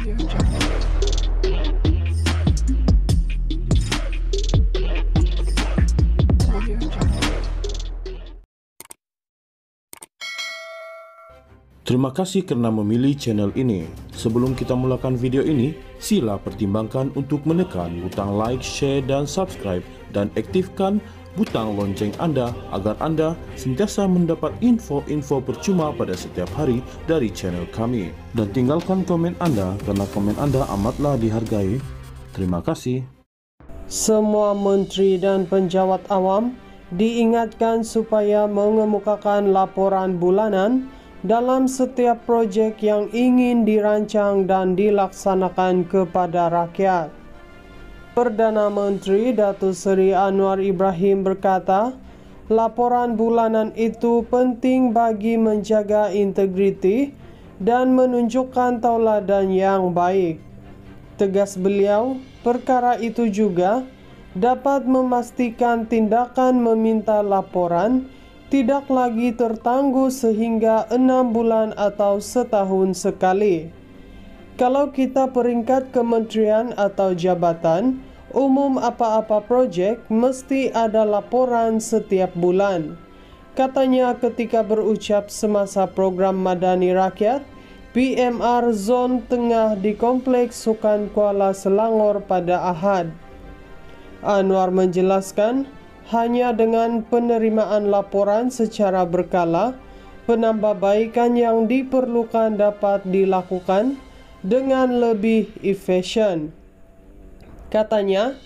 Terima kasih karena memilih channel ini. Sebelum kita mulakan video ini, sila pertimbangkan untuk menekan butang like, share, dan subscribe, dan aktifkan butang lonceng Anda agar Anda sentiasa mendapat info-info percuma pada setiap hari dari channel kami. Dan tinggalkan komen Anda karena komen Anda amatlah dihargai. Terima kasih. Semua menteri dan penjawat awam diingatkan supaya mengemukakan laporan bulanan dalam setiap proyek yang ingin dirancang dan dilaksanakan kepada rakyat. Perdana Menteri Datuk Seri Anwar Ibrahim berkata, laporan bulanan itu penting bagi menjaga integriti dan menunjukkan tauladan yang baik. Tegas beliau, perkara itu juga dapat memastikan tindakan meminta laporan tidak lagi tertangguh sehingga 6 bulan atau setahun sekali. Kalau kita peringkat kementerian atau jabatan, umum apa-apa projek mesti ada laporan setiap bulan. Katanya ketika berucap semasa program Madani Rakyat, PMR Zon Tengah di Kompleks Sukan Kuala Selangor pada Ahad. Anwar menjelaskan, hanya dengan penerimaan laporan secara berkala, penambahbaikan yang diperlukan dapat dilakukan dengan lebih efisien. Katanya,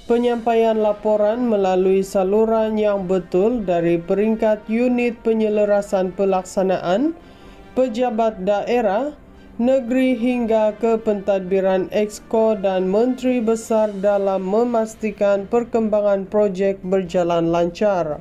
penyampaian laporan melalui saluran yang betul dari peringkat unit penyelarasan pelaksanaan, pejabat daerah, negeri hingga ke pentadbiran Exco dan Menteri Besar dalam memastikan perkembangan projek berjalan lancar.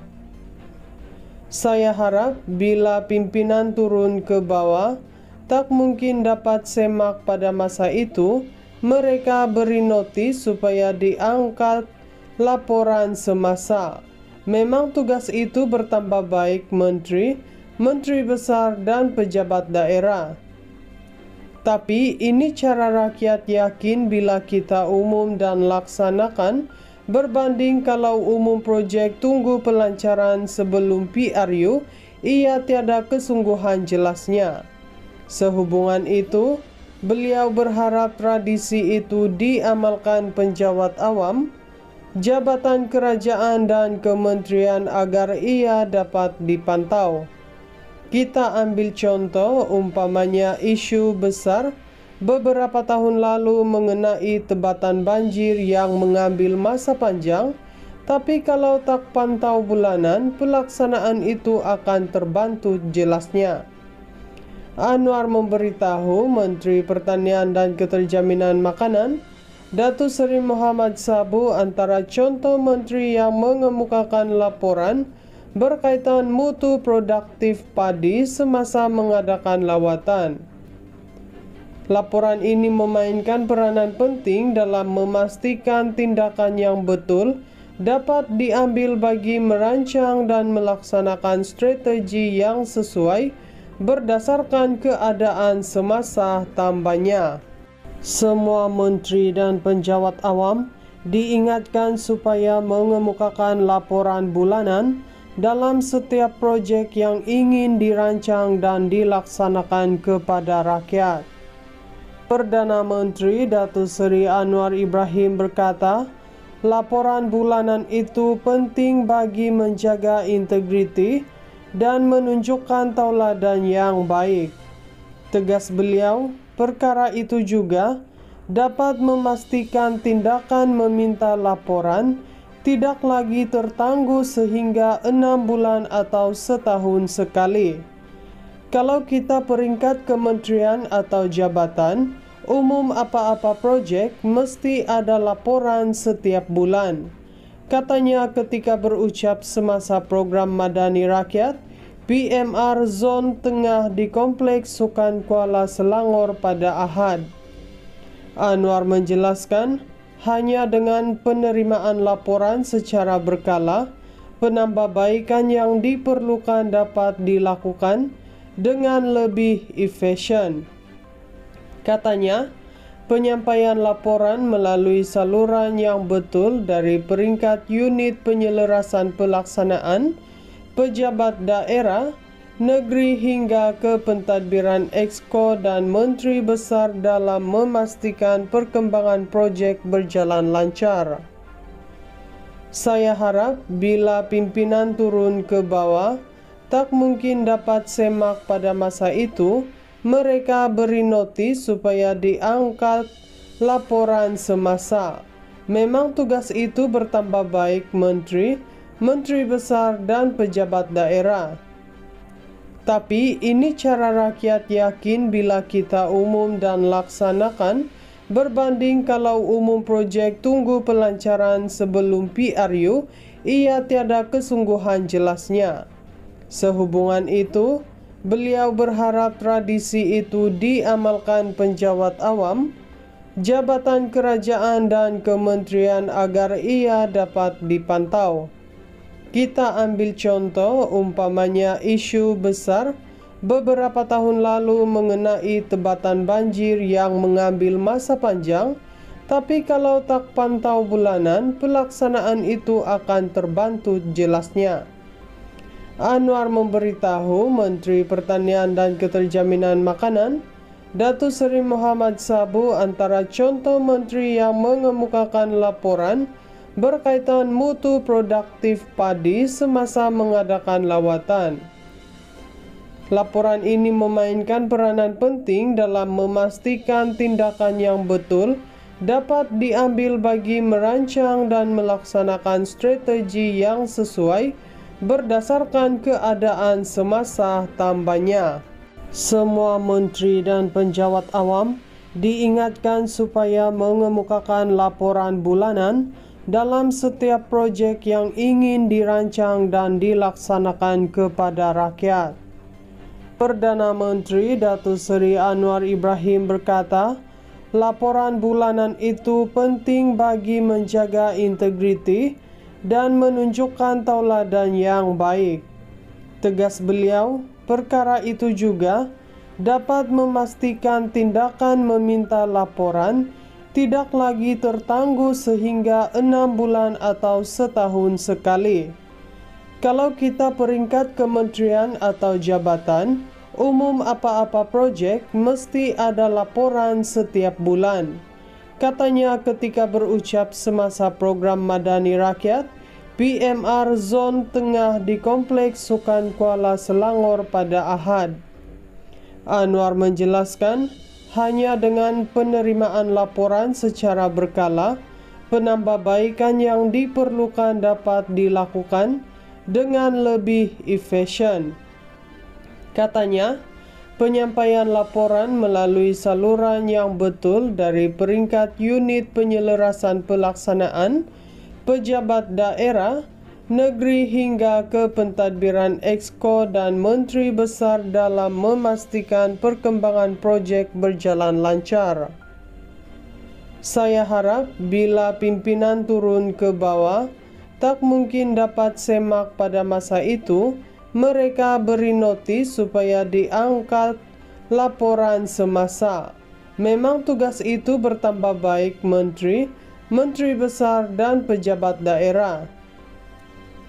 Saya harap bila pimpinan turun ke bawah, tak mungkin dapat semak pada masa itu, mereka beri notis supaya diangkat laporan semasa. Memang tugas itu bertambah baik menteri, menteri besar dan pejabat daerah. Tapi ini cara rakyat yakin bila kita umum dan laksanakan berbanding kalau umum projek tunggu pelancaran sebelum PRU, ia tiada kesungguhan jelasnya. Sehubungan itu, beliau berharap tradisi itu diamalkan penjawat awam, jabatan kerajaan dan kementerian agar ia dapat dipantau. Kita ambil contoh umpamanya isu besar beberapa tahun lalu mengenai tebatan banjir yang mengambil masa panjang, tapi kalau tak pantau bulanan, pelaksanaan itu akan terbantu jelasnya. Anwar memberitahu Menteri Pertanian dan Keterjaminan Makanan, Datuk Seri Muhammad Sabu antara contoh menteri yang mengemukakan laporan berkaitan mutu produktif padi semasa mengadakan lawatan. Laporan ini memainkan peranan penting dalam memastikan tindakan yang betul dapat diambil bagi merancang dan melaksanakan strategi yang sesuai berdasarkan keadaan semasa, tambahnya. Semua menteri dan penjawat awam diingatkan supaya mengemukakan laporan bulanan dalam setiap proyek yang ingin dirancang dan dilaksanakan kepada rakyat. Perdana Menteri Datuk Seri Anwar Ibrahim berkata, laporan bulanan itu penting bagi menjaga integriti dan menunjukkan tauladan yang baik. Tegas beliau, perkara itu juga dapat memastikan tindakan meminta laporan tidak lagi tertangguh sehingga 6 bulan atau setahun sekali. Kalau kita peringkat kementerian atau jabatan, umum apa-apa projek mesti ada laporan setiap bulan. Katanya ketika berucap semasa program Madani Rakyat, PMR Zon Tengah di Kompleks Sukan Kuala Selangor pada Ahad. Anwar menjelaskan, hanya dengan penerimaan laporan secara berkala, penambahbaikan yang diperlukan dapat dilakukan dengan lebih efisien. Katanya, penyampaian laporan melalui saluran yang betul dari peringkat unit penyelarasan pelaksanaan, pejabat daerah, negeri hingga ke pentadbiran Exco dan Menteri Besar dalam memastikan perkembangan projek berjalan lancar. Saya harap bila pimpinan turun ke bawah, tak mungkin dapat semak pada masa itu, mereka beri notis supaya diangkat laporan semasa. Memang tugas itu bertambah baik menteri, menteri besar dan pejabat daerah. Tapi ini cara rakyat yakin bila kita umum dan laksanakan, berbanding kalau umum projek tunggu pelancaran sebelum PRU, ia tiada kesungguhan jelasnya. Sehubungan itu, beliau berharap tradisi itu diamalkan penjawat awam, jabatan kerajaan dan kementerian agar ia dapat dipantau. Kita ambil contoh umpamanya isu besar beberapa tahun lalu mengenai tebatan banjir yang mengambil masa panjang, tapi kalau tak pantau bulanan, pelaksanaan itu akan terbantu jelasnya. Anwar memberitahu Menteri Pertanian dan Keterjaminan Makanan, Datuk Seri Muhammad Sabu antara contoh menteri yang mengemukakan laporan berkaitan mutu produktif padi semasa mengadakan lawatan. Laporan ini memainkan peranan penting dalam memastikan tindakan yang betul dapat diambil bagi merancang dan melaksanakan strategi yang sesuai berdasarkan keadaan semasa, tambahnya. Semua menteri dan penjawat awam diingatkan supaya mengemukakan laporan bulanan dalam setiap projek yang ingin dirancang dan dilaksanakan kepada rakyat. Perdana Menteri Datuk Seri Anwar Ibrahim berkata, laporan bulanan itu penting bagi menjaga integriti dan menunjukkan tauladan yang baik. Tegas beliau, perkara itu juga dapat memastikan tindakan meminta laporan tidak lagi tertangguh sehingga 6 bulan atau setahun sekali. Kalau kita peringkat kementerian atau jabatan, umum apa-apa projek mesti ada laporan setiap bulan. Katanya ketika berucap semasa program Madani Rakyat, PMR Zon Tengah di Kompleks Sukan Kuala Selangor pada Ahad. Anwar menjelaskan, hanya dengan penerimaan laporan secara berkala, penambahbaikan yang diperlukan dapat dilakukan dengan lebih efisien. Katanya, penyampaian laporan melalui saluran yang betul dari peringkat unit penyelarasan pelaksanaan, pejabat daerah, negeri hingga ke pentadbiran Exco dan Menteri Besar dalam memastikan perkembangan projek berjalan lancar. Saya harap bila pimpinan turun ke bawah, tak mungkin dapat semak pada masa itu, mereka beri notis supaya diangkat laporan semasa. Memang tugas itu bertambah baik menteri, menteri besar dan pejabat daerah.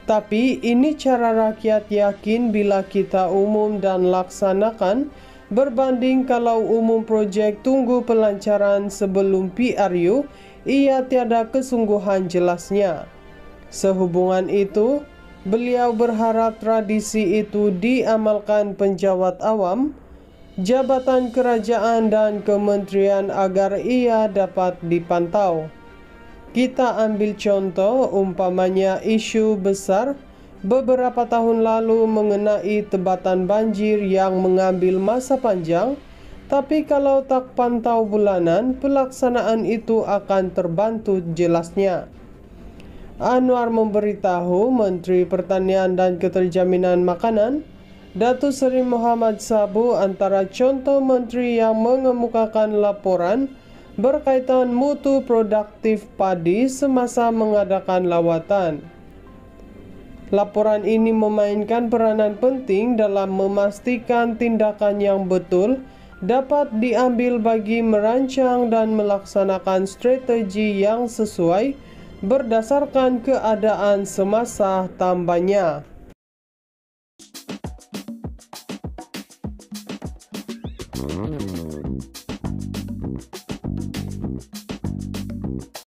Tapi ini cara rakyat yakin bila kita umum dan laksanakan, berbanding kalau umum projek tunggu pelancaran sebelum PRU, ia tiada kesungguhan jelasnya. Sehubungan itu, beliau berharap tradisi itu diamalkan penjawat awam, jabatan kerajaan dan kementerian agar ia dapat dipantau. Kita ambil contoh umpamanya isu besar beberapa tahun lalu mengenai tebatan banjir yang mengambil masa panjang, tapi kalau tak pantau bulanan, pelaksanaan itu akan terbantu jelasnya. Anwar memberitahu Menteri Pertanian dan Keterjaminan Makanan, Datuk Seri Muhammad Sabu antara contoh menteri yang mengemukakan laporan berkaitan mutu produktif padi semasa mengadakan lawatan. Laporan ini memainkan peranan penting dalam memastikan tindakan yang betul dapat diambil bagi merancang dan melaksanakan strategi yang sesuai berdasarkan keadaan semasa tambahnya.